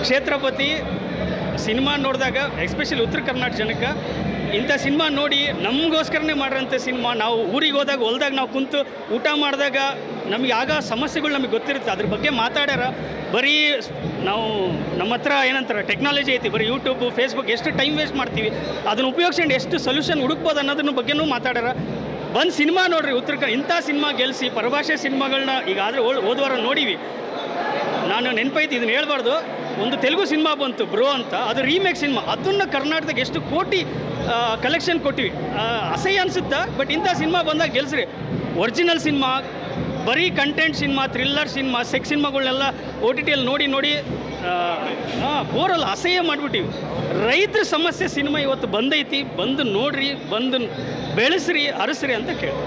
Kshetrapati cinema ನೋಡಿದಾಗ especially ಉತ್ತರ ಕರ್ನಾಟಕ ಜನಕ್ಕೆ ಇಂಥ ಸಿನಿಮಾ ನೋಡಿ ನಮಗೋಸ್ಕರನೇ ಮಾಡಿರೋಂಥ ಸಿನಿಮಾ. ನಾವು ಊರಿಗೆ ಹೋದಾಗ ಹೊಲ್ದಾಗ ನಾವು ಕುಂತು ಊಟ ಮಾಡಿದಾಗ ನಮಗೆ ಆಗ ಸಮಸ್ಯೆಗಳು ನಮಗೆ ಗೊತ್ತಿರುತ್ತೆ, ಅದ್ರ ಬಗ್ಗೆ ಮಾತಾಡ್ಯಾರ. ಬರೀ ನಾವು ನಮ್ಮ ಹತ್ರ ಏನಂತಾರೆ ಟೆಕ್ನಾಲಜಿ ಐತಿ, ಬರೀ ಯೂಟ್ಯೂಬು ಫೇಸ್ಬುಕ್ ಎಷ್ಟು ಟೈಮ್ ವೇಸ್ಟ್ ಮಾಡ್ತೀವಿ, ಅದನ್ನು ಉಪಯೋಗಿಸ್ಕೊಂಡು ಎಷ್ಟು ಸೊಲ್ಯೂಷನ್ ಹುಡುಕ್ಬೋದು ಅನ್ನೋದನ್ನ ಬಗ್ಗೆನೂ ಮಾತಾಡ್ಯಾರ. ಬಂದು ಸಿನಿಮಾ ನೋಡ್ರಿ, ಇಂಥ ಸಿನಿಮಾ ಗೆಲ್ಲಿಸಿ ಪರಭಾಷೆ ಸಿನಿಮಾಗಳನ್ನ ಈಗಾದರೆ ಹೋದ್ವಾರ ನೋಡಿವಿ. ನಾನು ನೆನಪೈತಿ ಇದನ್ನು ಹೇಳ್ಬಾರ್ದು, ಒಂದು ತೆಲುಗು ಸಿನಿಮಾ ಬಂತು ಬ್ರೋ ಅಂತ, ಅದು ರೀಮೇಕ್ ಸಿನಿಮಾ. ಅದನ್ನು ಕರ್ನಾಟಕದಾಗ ಎಷ್ಟು ಕೋಟಿ ಕಲೆಕ್ಷನ್ ಕೊಟ್ಟಿವಿ, ಅಸಹ್ಯ ಅನಿಸುತ್ತಾ. ಬಟ್ ಇಂಥ ಸಿನಿಮಾ ಬಂದಾಗ ಗೆಲ್ಸ್ರಿ. ಒರಿಜಿನಲ್ ಸಿನಿಮಾ, ಬರೀ content cinema, thriller cinema, sex ಸಿನಿಮಾಗಳನ್ನೆಲ್ಲ OTTಯಲ್ಲಿ ನೋಡಿ ಬೋರಲ್ಲ, ಅಸಹ್ಯ ಮಾಡಿಬಿಟ್ಟಿವಿ. ರೈತರ ಸಮಸ್ಯೆ ಸಿನಿಮಾ ಇವತ್ತು ಬಂದೈತಿ, ಬಂದು ನೋಡ್ರಿ, ಬಂದು ಬೆಳೆಸ್ರಿ, ಅರಸ್ರಿ ಅಂತ ಕೇಳಿ.